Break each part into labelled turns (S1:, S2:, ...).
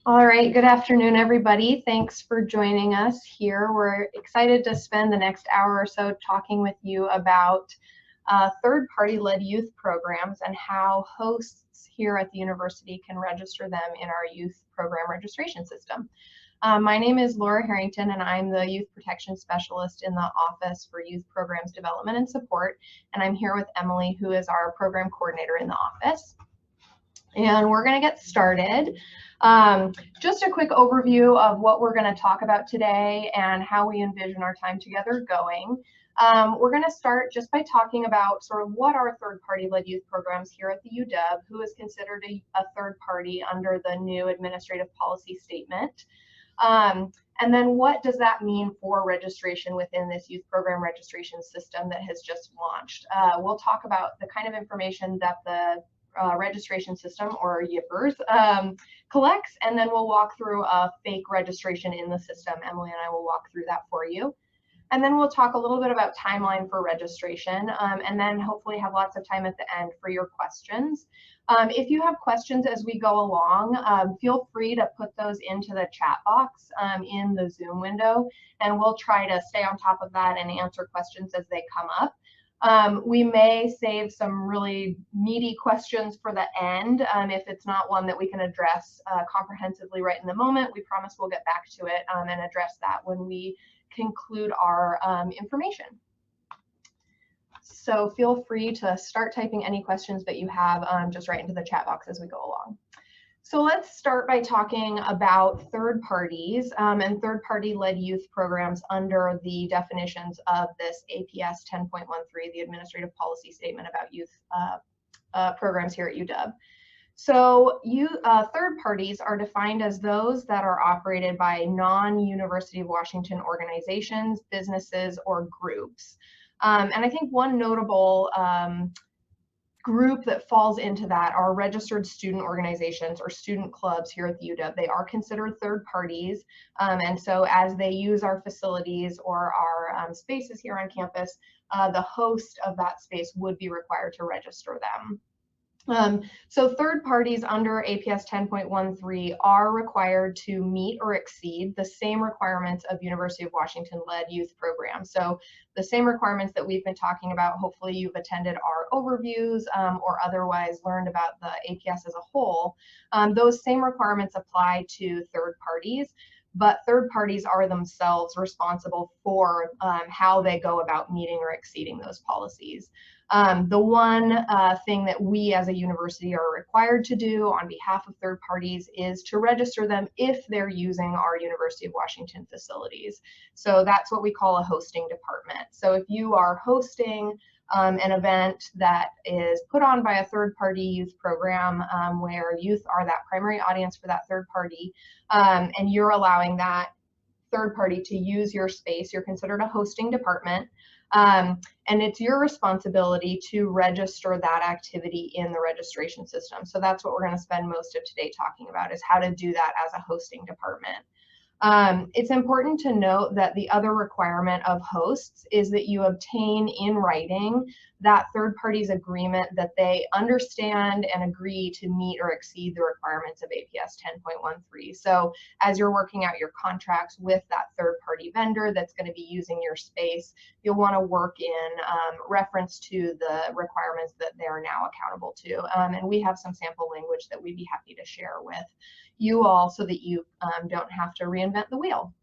S1: All right, good afternoon, everybody. Thanks for joining us here. We're excited to spend the next hour or so talking with you about third-party led youth programs and how hosts here at the university can register them in our youth program registration system. My name is Laura Harrington, and I'm the Youth Protection Specialist in the Office for Youth Programs Development and Support. And I'm here with Emily, who is our Program Coordinator in the office. And we're going to get started. Just a quick overview of what we're going to talk about today and how we envision our time together going. We're going to start just by talking about sort of what are third-party led youth programs here at the UW, who is considered a third party under the new administrative policy statement. And then what does that mean for registration within this youth program registration system that has just launched? We'll talk about the kind of information that the registration system, or YIPPers, collects, and then we'll walk through a fake registration in the system. Emily and I will walk through that for you. And then we'll talk a little bit about timeline for registration, and then hopefully have lots of time at the end for your questions. If you have questions as we go along, feel free to put those into the chat box in the Zoom window, and we'll try to stay on top of that and answer questions as they come up. We may save some really meaty questions for the end. If it's not one that we can address comprehensively right in the moment, we promise we'll get back to it and address that when we conclude our information. So feel free to start typing any questions that you have just right into the chat box as we go along. So let's start by talking about third parties and third-party led youth programs under the definitions of this APS 10.13, the Administrative Policy Statement about youth programs here at UW. So third parties are defined as those that are operated by non-University of Washington organizations, businesses, or groups. And I think one notable group that falls into that are registered student organizations or student clubs here at the UW. They are considered third parties, and so as they use our facilities or our spaces here on campus, the host of that space would be required to register them. So third parties under APS 10.13 are required to meet or exceed the same requirements of University of Washington-led youth programs. So the same requirements that we've been talking about, hopefully you've attended our overviews or otherwise learned about the APS as a whole. Those same requirements apply to third parties, but third parties are themselves responsible for how they go about meeting or exceeding those policies. The one thing that we as a university are required to do on behalf of third parties is to register them if they're using our University of Washington facilities. So that's what we call a hosting department. So if you are hosting an event that is put on by a third-party youth program where youth are that primary audience for that third party, and you're allowing that third party to use your space, you're considered a hosting department. And it's your responsibility to register that activity in the registration system. So that's what we're going to spend most of today talking about, is how to do that as a hosting department. It's important to note that the other requirement of hosts is that you obtain in writing that third party's agreement that they understand and agree to meet or exceed the requirements of APS 10.13. So as you're working out your contracts with that third party vendor that's going to be using your space, you'll want to work in reference to the requirements that they're now accountable to. And we have some sample language that we'd be happy to share with you all so that you don't have to reinvent the wheel.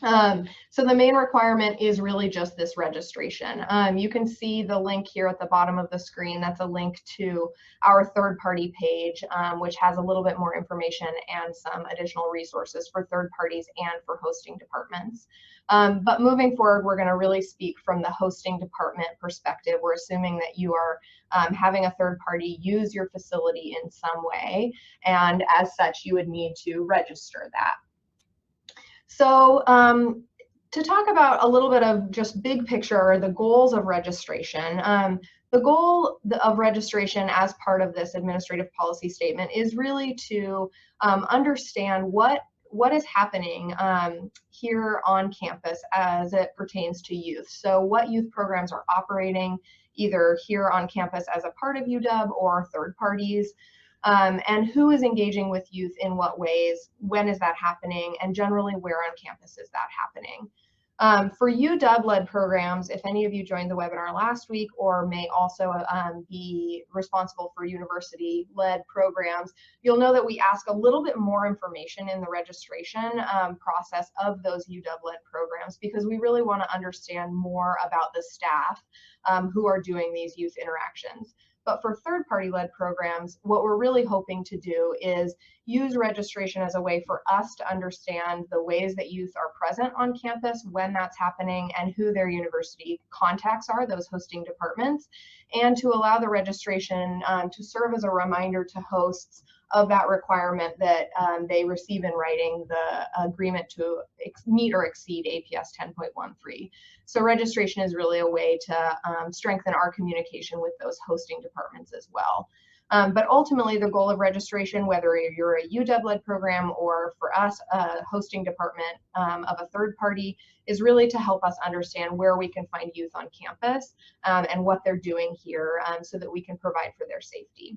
S1: So the main requirement is really just this registration. You can see the link here at the bottom of the screen. That's a link to our third-party page, which has a little bit more information and some additional resources for third parties and for hosting departments. But moving forward, we're going to really speak from the hosting department perspective. We're assuming that you are having a third party use your facility in some way, and as such, you would need to register that. So to talk about a little bit of just big picture, the goals of registration. The goal of registration as part of this administrative policy statement is really to understand what is happening here on campus as it pertains to youth. So what youth programs are operating either here on campus as a part of UW or third parties. and who is engaging with youth in what ways, when is that happening, and generally where on campus is that happening. For UW-led programs, if any of you joined the webinar last week or may also be responsible for university-led programs, you'll know that we ask a little bit more information in the registration process of those UW-led programs because we really want to understand more about the staff who are doing these youth interactions. But for third-party led programs, what we're really hoping to do is use registration as a way for us to understand the ways that youth are present on campus, when that's happening, and who their university contacts are, those hosting departments, and to allow the registration to serve as a reminder to hosts of that requirement that they receive in writing the agreement to meet or exceed APS 10.13. So registration is really a way to strengthen our communication with those hosting departments as well. But ultimately, the goal of registration, whether you're a UW-led program or for us, a hosting department of a third party, is really to help us understand where we can find youth on campus and what they're doing here so that we can provide for their safety.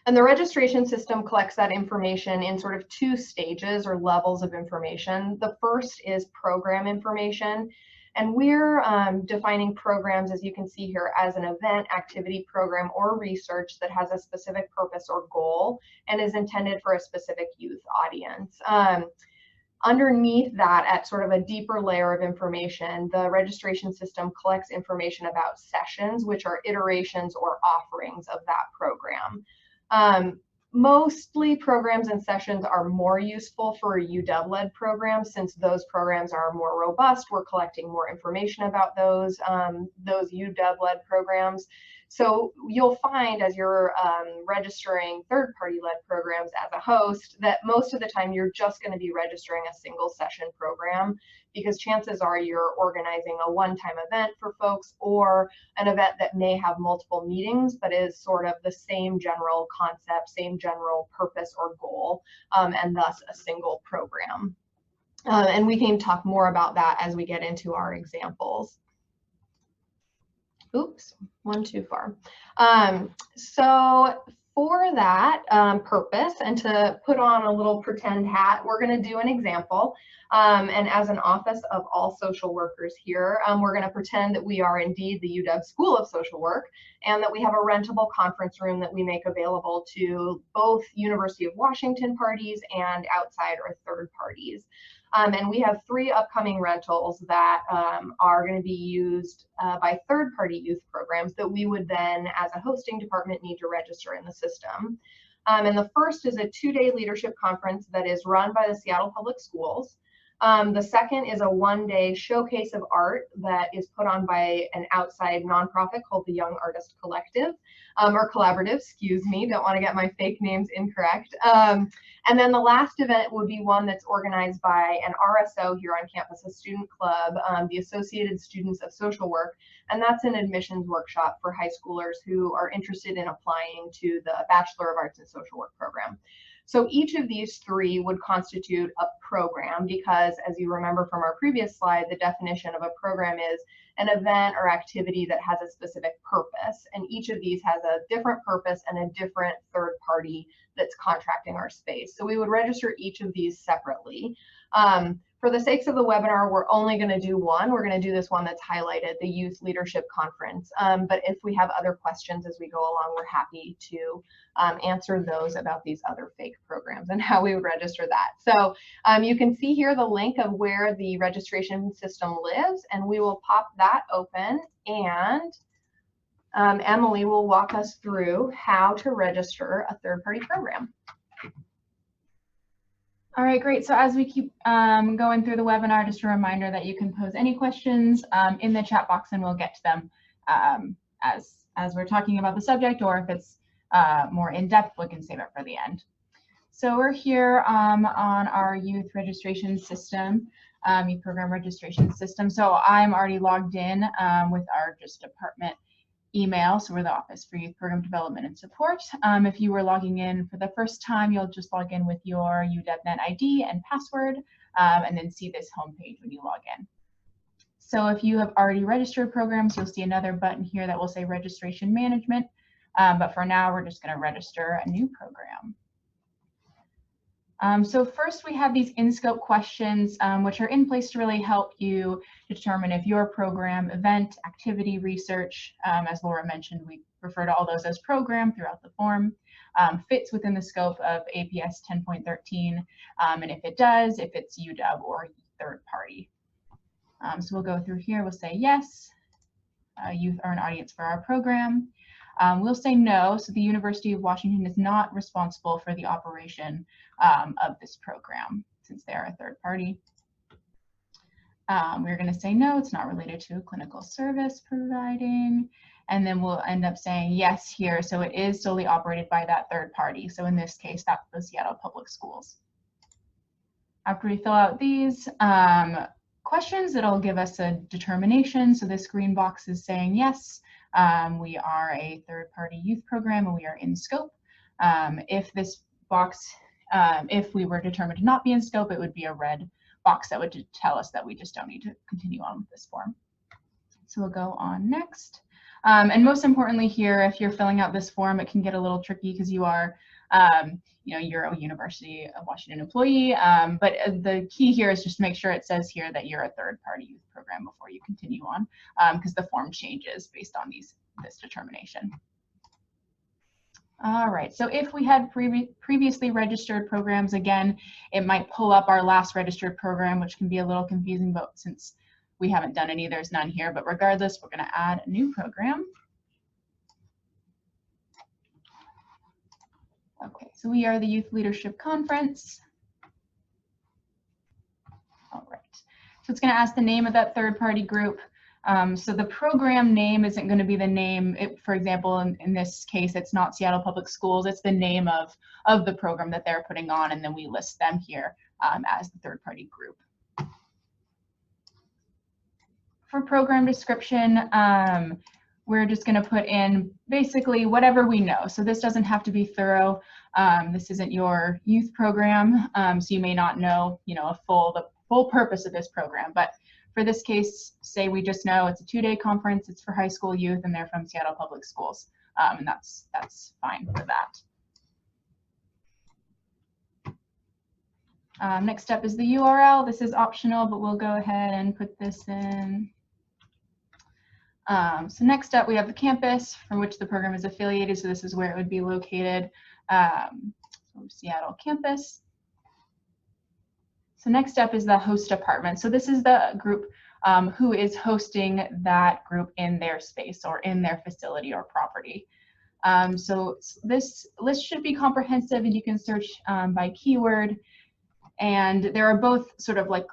S1: And the registration system collects that information in sort of two stages or levels of information. The first is program information. And we're defining programs, as you can see here, as an event, activity, program, or research that has a specific purpose or goal and is intended for a specific youth audience. Underneath that, at sort of a deeper layer of information, the registration system collects information about sessions, which are iterations or offerings of that program. Mostly programs and sessions are more useful for UW-led programs since those programs are more robust. We're collecting more information about those UW-led programs. So you'll find as you're registering third-party led programs as a host that most of the time you're just going to be registering a single session program because chances are you're organizing a one-time event for folks or an event that may have multiple meetings but is sort of the same general concept, same general purpose or goal, and thus a single program. And we can talk more about that as we get into our examples. Oops, one too far. So for that purpose and to put on a little pretend hat, we're going to do an example. And as an office of all social workers here, we're going to pretend that we are indeed the UW School of Social Work and that we have a rentable conference room that we make available to both University of Washington parties and outside or third parties. And we have 3 upcoming rentals that are going to be used by third-party youth programs that we would then, as a hosting department, need to register in the system. And the first is a 2-day leadership conference that is run by the Seattle Public Schools. The second is a 1-day showcase of art that is put on by an outside nonprofit called the Young Artist Collective, or Collaborative, excuse me, don't want to get my fake names incorrect. And then the last event would be one that's organized by an RSO here on campus, a student club, the Associated Students of Social Work, and that's an admissions workshop for high schoolers who are interested in applying to the Bachelor of Arts in Social Work program. So each of these 3 would constitute a program because, as you remember from our previous slide, the definition of a program is an event or activity that has a specific purpose. And each of these has a different purpose and a different third party that's contracting our space. So we would register each of these separately. For the sakes of the webinar, we're only going to do one. We're going to do this one that's highlighted, the Youth Leadership Conference. But if we have other questions as we go along, we're happy to answer those about these other fake programs and how we would register that. So you can see here the link of where the registration system lives, and we will pop that open, and Emily will walk us through how to register a third-party program.
S2: All right, great. So as we keep going through the webinar, just a reminder that you can pose any questions in the chat box and we'll get to them as we're talking about the subject, or if it's more in-depth, we can save it for the end. So we're here on our youth registration system, youth program registration system. So I'm already logged in with our department email. So we're the Office for Youth Program Development and Support. If you were logging in for the first time, you'll just log in with your UWNet ID and password, and then see this homepage when you log in. So if you have already registered programs, you'll see another button here that will say Registration Management. But for now, we're just going to register a new program. So first we have these in-scope questions, which are in place to really help you determine if your program, event, activity, research, as Laura mentioned, we refer to all those as program throughout the form, fits within the scope of APS 10.13, and if it does, if it's UW or third party. So we'll go through here, we'll say yes, youth are an audience for our program. We'll say no, so the University of Washington is not responsible for the operation of this program since they are a third party. We're going to say no, it's not related to a clinical service providing, and then we'll end up saying yes here, so it is solely operated by that third party. So in this case, that's the Seattle Public Schools. After we fill out these questions, it'll give us a determination. So this green box is saying yes, we are a third-party youth program and we are in scope. If this box, if we were determined to not be in scope, it would be a red box that would tell us that we just don't need to continue on with this form. So we'll go on next. And most importantly here, if you're filling out this form, it can get a little tricky because you are, you're a University of Washington employee, but the key here is just to make sure it says here that you're a third-party youth program before you continue on, because the form changes based on this determination. All right, so if we had previously registered programs, again, it might pull up our last registered program, which can be a little confusing, but since we haven't done any, there's none here, but regardless, we're going to add a new program. Okay, so we are the Youth Leadership Conference. All right, so it's going to ask the name of that third-party group. So the program name isn't going to be the name. For example, in this case, it's not Seattle Public Schools. It's the name of the program that they're putting on, and then we list them here as the third-party group. For program description, we're just going to put in basically whatever we know. So this doesn't have to be thorough. This isn't your youth program, so you may not know, the full purpose of this program. But for this case, say we just know it's a 2-day conference, it's for high school youth, and they're from Seattle Public Schools, and that's fine for that. Next up is the URL. This is optional, but we'll go ahead and put this in. So next up, we have the campus from which the program is affiliated. So this is where it would be located, Seattle campus. So next up is the host department. So this is the group who is hosting that group in their space or in their facility or property. So this list should be comprehensive, and you can search by keyword. And there are both sort of like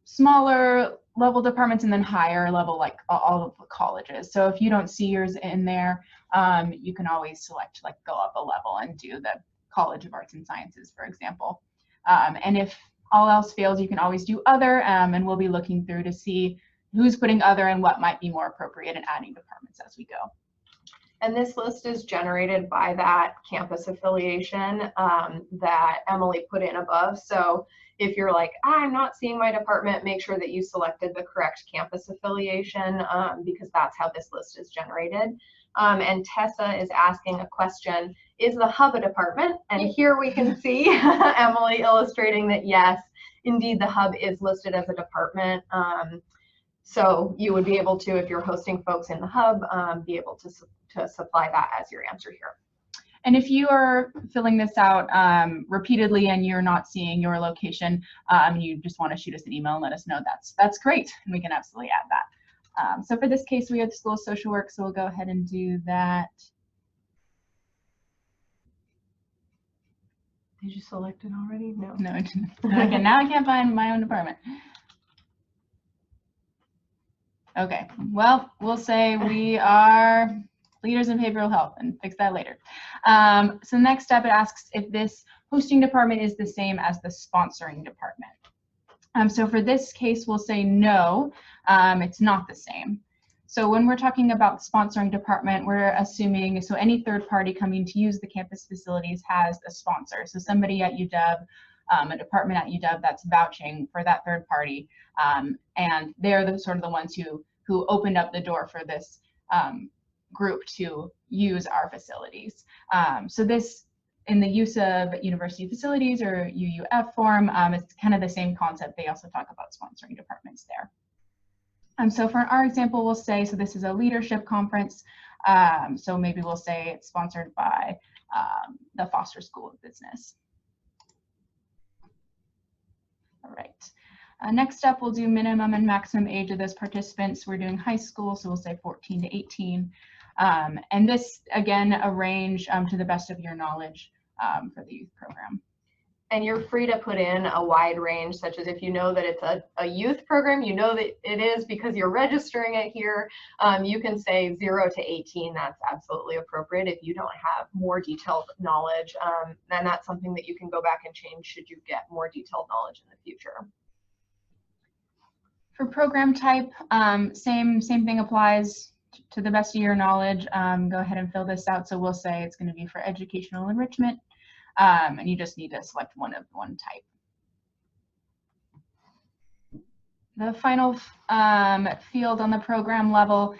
S2: smaller level departments and then higher level, like all of the colleges. So if you don't see yours in there, you can always select like go up a level and do the College of Arts and Sciences, for example. And if all else fails, you can always do other, and we'll be looking through to see who's putting other and what might be more appropriate and adding departments as we go.
S1: And this list is generated by that campus affiliation that Emily put in above. So if you're like, I'm not seeing my department, make sure that you selected the correct campus affiliation because that's how this list is generated. And Tessa is asking a question, is the hub a department? And here we can see Emily illustrating that yes, indeed the hub is listed as a department. So you would be able to, if you're hosting folks in the hub, be able to supply that as your answer here.
S2: And if you are filling this out repeatedly and you're not seeing your location, you just want to shoot us an email and let us know, that's great, and we can absolutely add that. So for this case, we have the School of Social Work, so we'll go ahead and do that.
S1: Did you select it already? No.
S2: No, I didn't. Okay, now I can't find my own department. Okay, well, we'll say we are leaders in behavioral health and fix that later. So next up, it asks if this hosting department is the same as the sponsoring department. So for this case, we'll say no, it's not the same. So when we're talking about the sponsoring department, we're assuming, so any third party coming to use the campus facilities has a sponsor. So somebody at UW, a department at UW that's vouching for that third party. And they're sort of the ones who opened up the door for this group to use our facilities. So this, in the use of university facilities or UUF form, it's kind of the same concept. They also talk about sponsoring departments there. So for our example, we'll say, so this is a leadership conference. So maybe we'll say it's sponsored by the Foster School of Business. All right. Next up, we'll do minimum and maximum age of those participants. We're doing high school, so we'll say 14 to 18. And this, again, a range to the best of your knowledge for the youth program.
S1: And you're free to put in a wide range, such as if you know that it's a youth program, you know that it is because you're registering it here, you can say 0 to 18. That's absolutely appropriate if you don't have more detailed knowledge. And that's something that you can go back and change should you get more detailed knowledge in the future.
S2: For program type, same thing applies to the best of your knowledge. Go ahead and fill this out. So we'll say it's going to be for educational enrichment, and you just need to select one type. The final field on the program level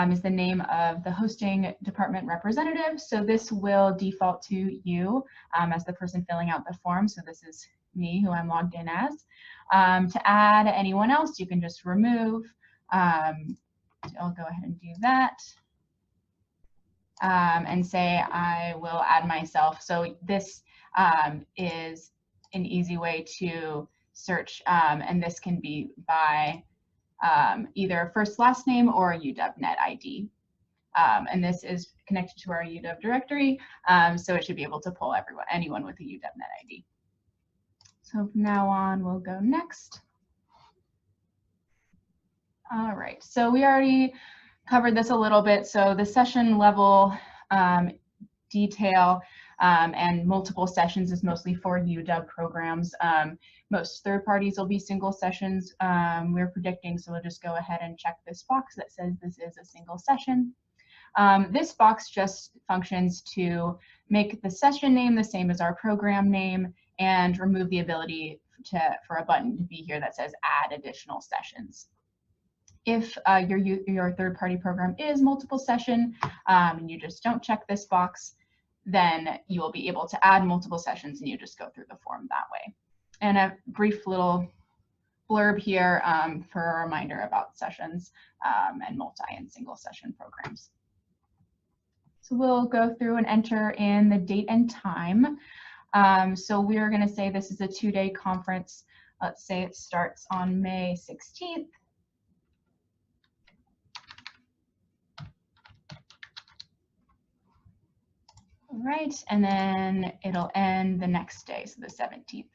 S2: is the name of the hosting department representative. So this will default to you as the person filling out the form. So this is me, who I'm logged in as. To add anyone else, you can just remove. I'll go ahead and do that. And say I will add myself. So this is an easy way to search, and this can be by either first last name or a UW-Net ID. And this is connected to our UW directory, so it should be able to pull anyone with a UW-Net ID. So from now on, we'll go next. All right, so we already covered this a little bit. So the session level detail and multiple sessions is mostly for UW programs. Most third parties will be single sessions, we're predicting, so we'll just go ahead and check this box that says this is a single session. This box just functions to make the session name the same as our program name and remove the ability for a button to be here that says add additional sessions. If your third-party program is multiple session and you just don't check this box, then you will be able to add multiple sessions and you just go through the form that way. And a brief little blurb here for a reminder about sessions and multi and single session programs. So we'll go through and enter in the date and time. So we're going to say this is a 2-day conference. Let's say it starts on May 16th. All right, and then it'll end the next day, so the 17th.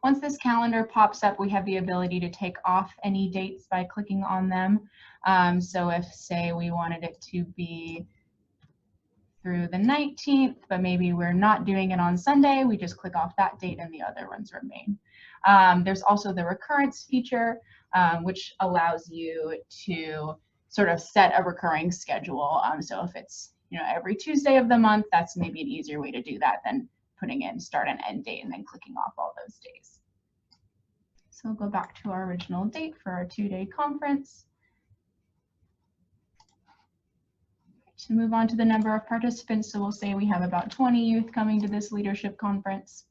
S2: Once this calendar pops up, we have the ability to take off any dates by clicking on them. So if, say, we wanted it to be through the 19th, but maybe we're not doing it on Sunday, we just click off that date and the other ones remain. There's also the recurrence feature, which allows you to sort of set a recurring schedule. So if it's every Tuesday of the month, that's maybe an easier way to do that than putting in start and end date and then clicking off all those days. So we'll go back to our original date for our 2-day conference. To move on to the number of participants, so we'll say we have about 20 youth coming to this leadership conference.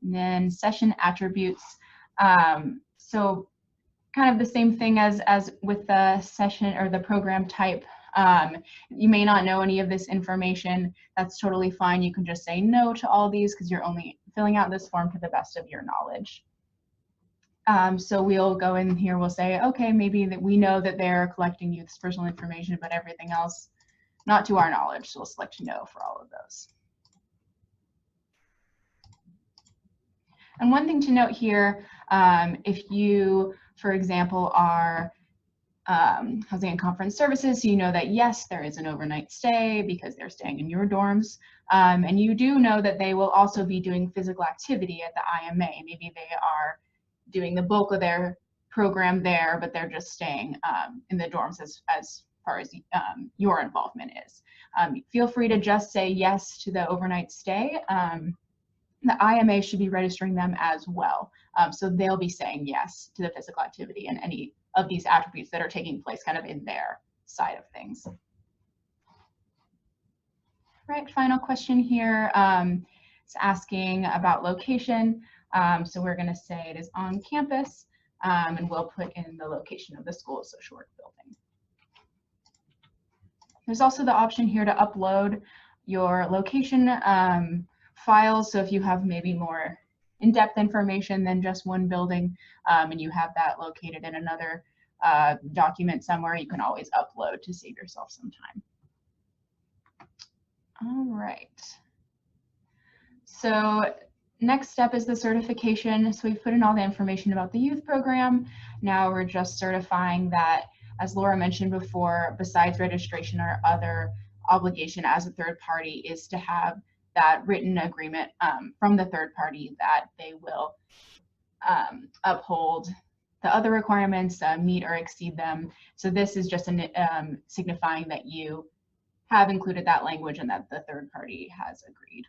S2: And then session attributes. So kind of the same thing as with the session or the program type. You may not know any of this information. That's totally fine. You can just say no to all these because you're only filling out this form to the best of your knowledge. So we'll go in here, we'll say, okay, maybe that we know that they're collecting youth's personal information, but everything else, not to our knowledge. So we'll select no for all of those. And one thing to note here, if you, for example, are housing and conference services, so you know that yes, there is an overnight stay because they're staying in your dorms, and you do know that they will also be doing physical activity at the IMA. Maybe they are doing the bulk of their program there, but they're just staying in the dorms as far as your involvement is. Feel free to just say yes to the overnight stay. The IMA should be registering them as well. So they'll be saying yes to the physical activity and any of these attributes that are taking place kind of in their side of things. Right, final question here. It's asking about location. So we're going to say it is on campus, and we'll put in the location of the School of Social Work building. There's also the option here to upload your location files. So if you have maybe more in-depth information than just one building, and you have that located in another document somewhere, you can always upload to save yourself some time. All right. So next step is the certification. So we've put in all the information about the youth program. Now we're just certifying that, as Laura mentioned before, besides registration, our other obligation as a third party is to have that written agreement from the third party that they will uphold the other requirements, meet or exceed them. So this is just signifying that you have included that language and that the third party has agreed.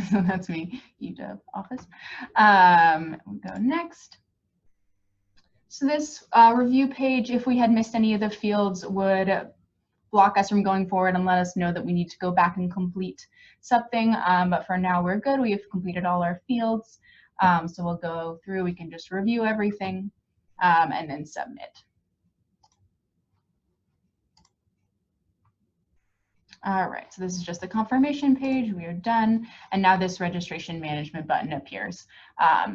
S2: So that's me, UW office. We'll go next. So this review page, if we had missed any of the fields, would block us from going forward and let us know that we need to go back and complete something. But for now, we're good. We have completed all our fields. So we'll go through, we can just review everything and then submit. All right, so this is just the confirmation page. We are done. And now this registration management button appears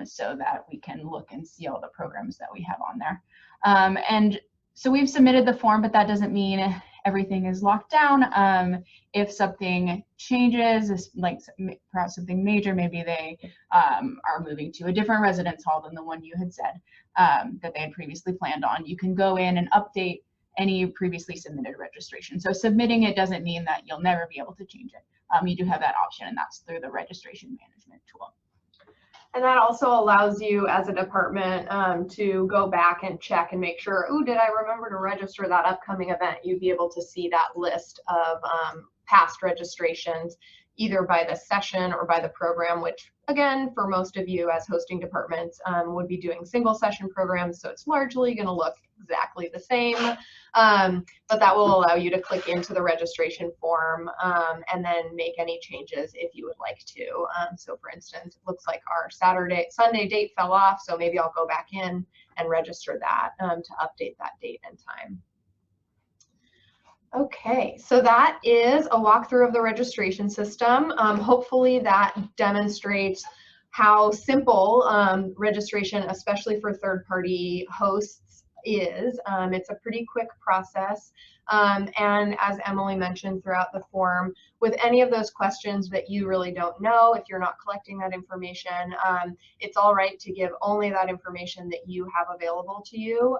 S2: so that we can look and see all the programs that we have on there. And so we've submitted the form, but that doesn't mean everything is locked down. If something changes, like perhaps something major, maybe they are moving to a different residence hall than the one you had said that they had previously planned on, you can go in and update any previously submitted registration. So submitting it doesn't mean that you'll never be able to change it. You do have that option, and that's through the registration management tool.
S1: And that also allows you as a department to go back and check and make sure, oh, did I remember to register that upcoming event? You'd be able to see that list of past registrations, either by the session or by the program, which again, for most of you as hosting departments would be doing single session programs. So it's largely going to look exactly the same, but that will allow you to click into the registration form and then make any changes if you would like to. So for instance, it looks like our Sunday date fell off, so maybe I'll go back in and register that to update that date and time. Okay, so that is a walkthrough of the registration system. Hopefully that demonstrates how simple registration, especially for third-party hosts, is. It's a pretty quick process. And as Emily mentioned throughout the form, with any of those questions that you really don't know, if you're not collecting that information, it's all right to give only that information that you have available to you.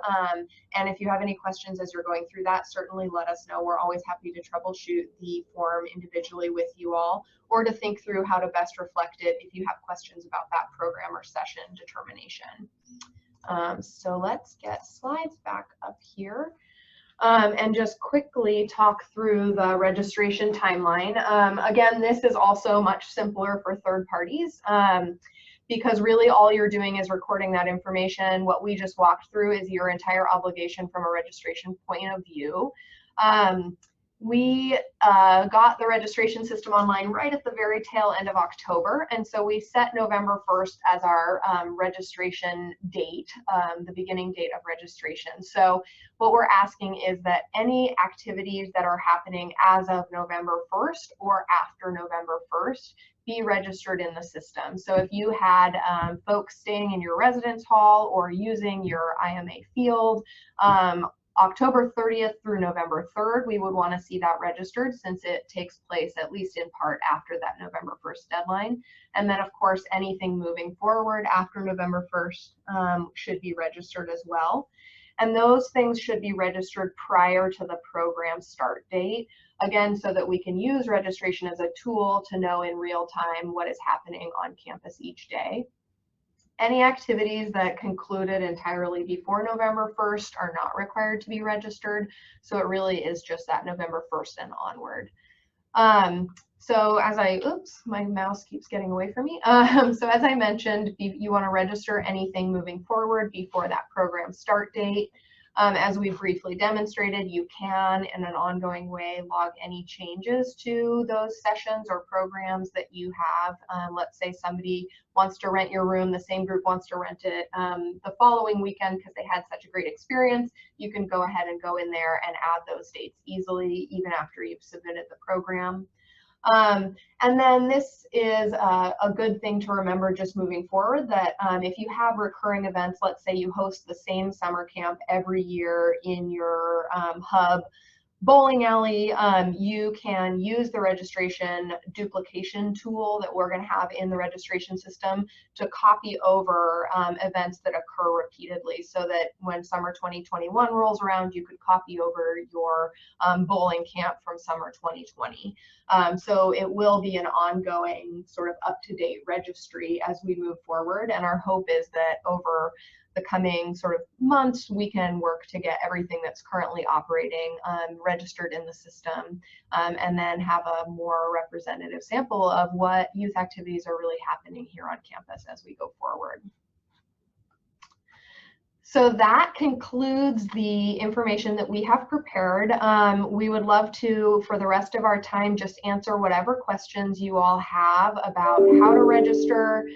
S1: And if you have any questions as you're going through that, certainly let us know. We're always happy to troubleshoot the form individually with you all, or to think through how to best reflect it if you have questions about that program or session determination. So let's get slides back up here. And just quickly talk through the registration timeline. Again, this is also much simpler for third parties because really all you're doing is recording that information. What we just walked through is your entire obligation from a registration point of view. We got the registration system online right at the very tail end of October, and so we set November 1st as our registration date, the beginning date of registration. So what we're asking is that any activities that are happening as of November 1st or after November 1st be registered in the system. So if you had folks staying in your residence hall or using your IMA field, October 30th through November 3rd, we would want to see that registered since it takes place at least in part after that November 1st deadline. And then of course, anything moving forward after November 1st should be registered as well. And those things should be registered prior to the program start date, again, so that we can use registration as a tool to know in real time what is happening on campus each day. Any activities that concluded entirely before November 1st are not required to be registered. So it really is just that November 1st and onward. So as oops, my mouse keeps getting away from me. So as I mentioned, you want to register anything moving forward before that program start date. As we briefly demonstrated, you can, in an ongoing way, log any changes to those sessions or programs that you have. Let's say somebody wants to rent your room, the same group wants to rent it the following weekend because they had such a great experience. You can go ahead and go in there and add those dates easily, even after you've submitted the program. And then this is a good thing to remember just moving forward, that if you have recurring events, let's say you host the same summer camp every year in your hub bowling alley, you can use the registration duplication tool that we're going to have in the registration system to copy over events that occur repeatedly, so that when summer 2021 rolls around, you could copy over your bowling camp from summer 2020. So it will be an ongoing sort of up-to-date registry as we move forward, and our hope is that over the coming sort of months, we can work to get everything that's currently operating registered in the system, and then have a more representative sample of what youth activities are really happening here on campus as we go forward. So that concludes the information that we have prepared. We would love to, for the rest of our time, just answer whatever questions you all have about how to register,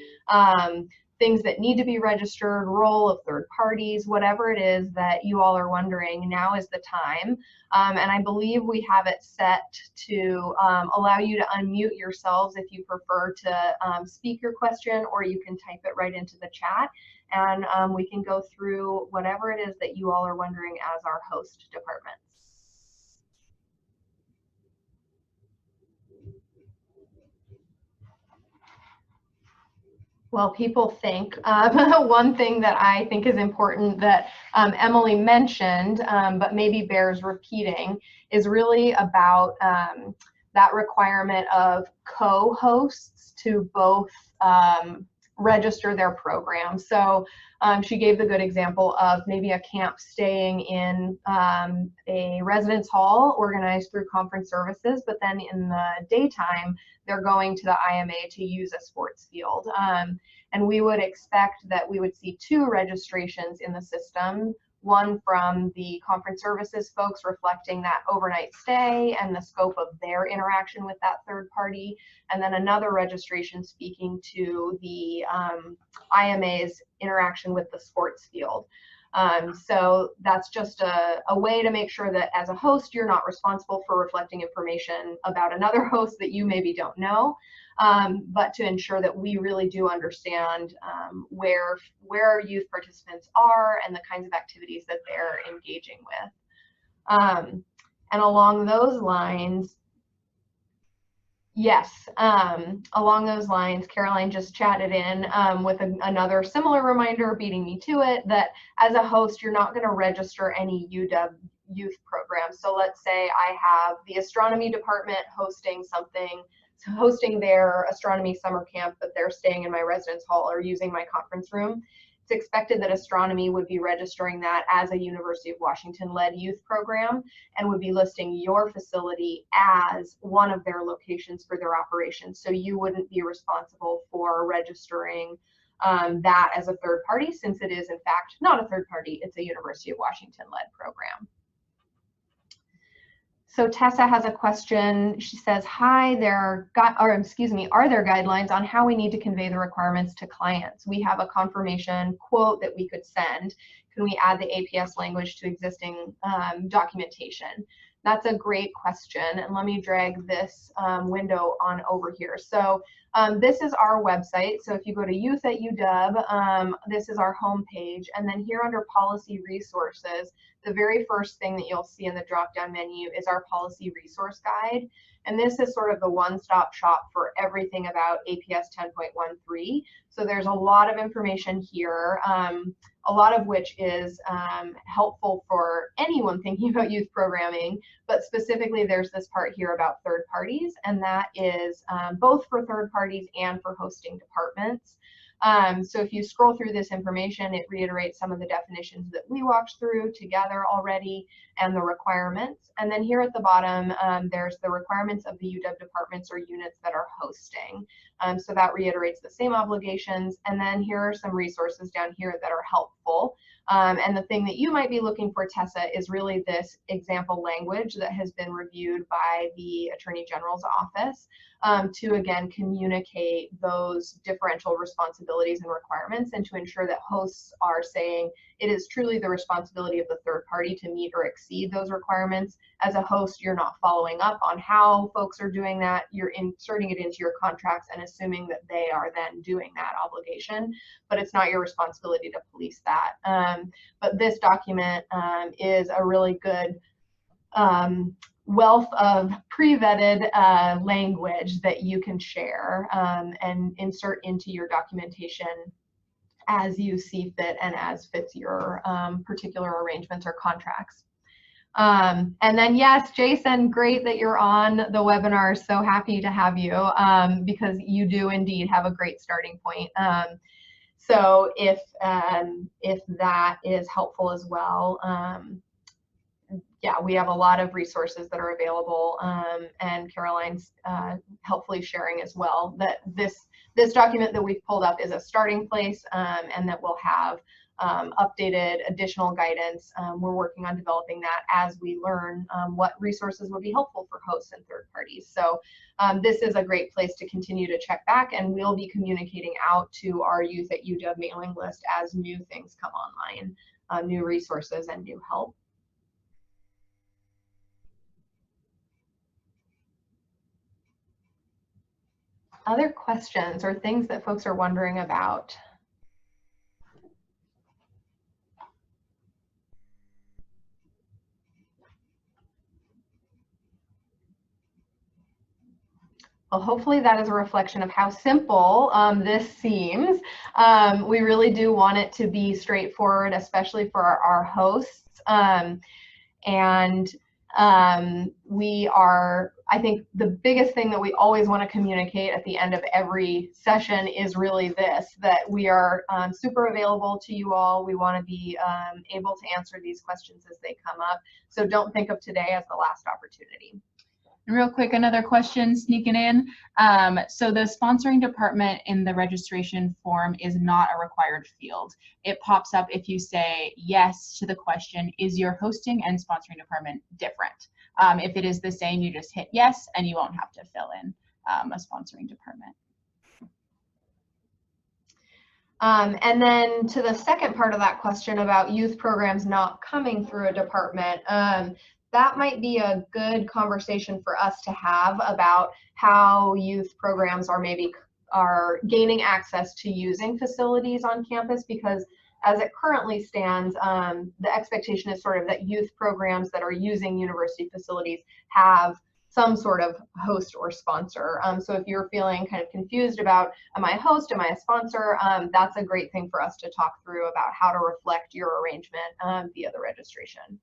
S1: things that need to be registered, role of third parties, whatever it is that you all are wondering. Now is the time. And I believe we have it set to allow you to unmute yourselves if you prefer to speak your question, or you can type it right into the chat, and we can go through whatever it is that you all are wondering as our host departments. Well, people think, one thing that I think is important that Emily mentioned, but maybe bears repeating, is really about that requirement of co-hosts to both register their program. So she gave the good example of maybe a camp staying in a residence hall organized through conference services, but then in the daytime, they're going to the IMA to use a sports field. And we would expect that we would see 2 registrations in the system, one from the conference services folks reflecting that overnight stay and the scope of their interaction with that third party, and then another registration speaking to the IMA's interaction with the sports field. So that's just a way to make sure that as a host, you're not responsible for reflecting information about another host that you maybe don't know, but to ensure that we really do understand where youth participants are and the kinds of activities that they're engaging with. And along those lines, yes, along those lines, Caroline just chatted in with another similar reminder, beating me to it, that as a host, you're not going to register any UW youth programs. So let's say I have the astronomy department hosting their astronomy summer camp, but they're staying in my residence hall or using my conference room. It's expected that astronomy would be registering that as a University of Washington-led youth program and would be listing your facility as one of their locations for their operations. So you wouldn't be responsible for registering that as a third party, since it is in fact not a third party, it's a University of Washington-led program. So Tessa has a question. She says, hi, are there guidelines on how we need to convey the requirements to clients? We have a confirmation quote that we could send. Can we add the APS language to existing documentation? That's a great question. And let me drag this window on over here. So this is our website. So if you go to Youth at UW, this is our home page. And then here under policy resources, the very first thing that you'll see in the drop-down menu is our policy resource guide. And this is sort of the one-stop shop for everything about APS 10.13. So there's a lot of information here, a lot of which is helpful for anyone thinking about youth programming, but specifically there's this part here about third parties, and that is both for third parties and for hosting departments. So if you scroll through this information, it reiterates some of the definitions that we walked through together already and the requirements. And then here at the bottom, there's the requirements of the UW departments or units that are hosting. So that reiterates the same obligations. And then here are some resources down here that are helpful. And the thing that you might be looking for, Tessa, is really this example language that has been reviewed by the Attorney General's office to, again, communicate those differential responsibilities and requirements, and to ensure that hosts are saying it is truly the responsibility of the third party to meet or exceed those requirements. As a host, you're not following up on how folks are doing that. You're inserting it into your contracts and assuming that they are then doing that obligation, but it's not your responsibility to police that. But this document is a really good wealth of pre-vetted language that you can share and insert into your documentation as you see fit and as fits your particular arrangements or contracts. And then, yes, Jason, great that you're on the webinar. So happy to have you because you do indeed have a great starting point. So if that is helpful as well, yeah, we have a lot of resources that are available, and Caroline's helpfully sharing as well that this document that we've pulled up is a starting place, and that we'll have updated additional guidance. We're working on developing that as we learn what resources would be helpful for hosts and third parties. So this is a great place to continue to check back, and we'll be communicating out to our Youth at UW mailing list as new things come online, new resources and new help. Other questions or things that folks are wondering about? Well, hopefully that is a reflection of how simple this seems. We really do want it to be straightforward, especially for our hosts. I think the biggest thing that we always want to communicate at the end of every session is really this, that we are super available to you all. We want to be able to answer these questions as they come up. So don't think of today as the last opportunity.
S2: Real quick, another question sneaking in. So the sponsoring department in the registration form is not a required field. It pops up if you say yes to the question, is your hosting and sponsoring department different? If it is the same, you just hit yes and you won't have to fill in a sponsoring department.
S1: And then to the second part of that question about youth programs not coming through a department, that might be a good conversation for us to have about how youth programs are gaining access to using facilities on campus, because as it currently stands, the expectation is sort of that youth programs that are using university facilities have some sort of host or sponsor. So if you're feeling kind of confused about, am I a host, am I a sponsor, that's a great thing for us to talk through about how to reflect your arrangement via the registration.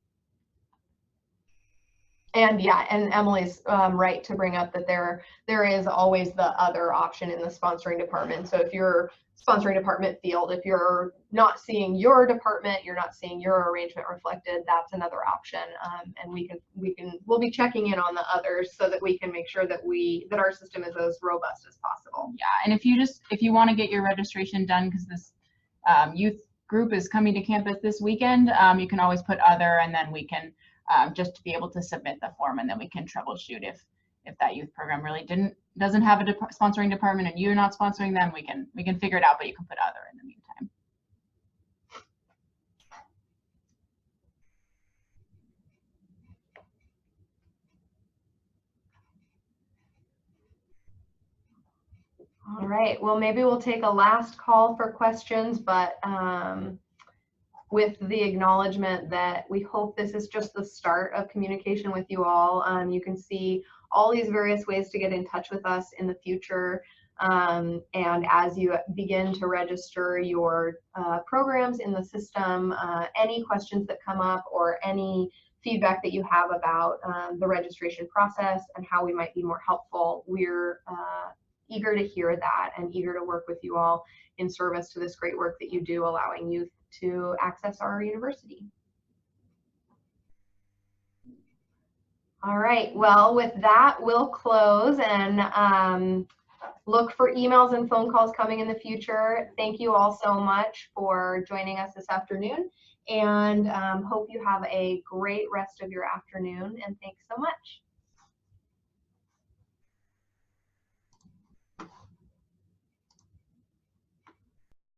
S1: And yeah, and Emily's right to bring up that there is always the other option in the sponsoring department. So if you're sponsoring department field, if you're not seeing your department, you're not seeing your arrangement reflected, that's another option. And we'll be checking in on the others so that we can make sure that our system is as robust as possible.
S2: Yeah, and if you want to get your registration done because this youth group is coming to campus this weekend, you can always put other, and then we can just to be able to submit the form, and then we can troubleshoot if that youth program really doesn't have a sponsoring department and you're not sponsoring them. We can figure it out, but you can put other in the meantime.
S1: All right, well, maybe we'll take a last call for questions, but with the acknowledgement that we hope this is just the start of communication with you all. You can see all these various ways to get in touch with us in the future. And as you begin to register your programs in the system, any questions that come up or any feedback that you have about the registration process and how we might be more helpful, we're eager to hear that and eager to work with you all in service to this great work that you do, allowing youth to access our university. All right, well, with that, we'll close and look for emails and phone calls coming in the future. Thank you all so much for joining us this afternoon, and hope you have a great rest of your afternoon, and thanks so much.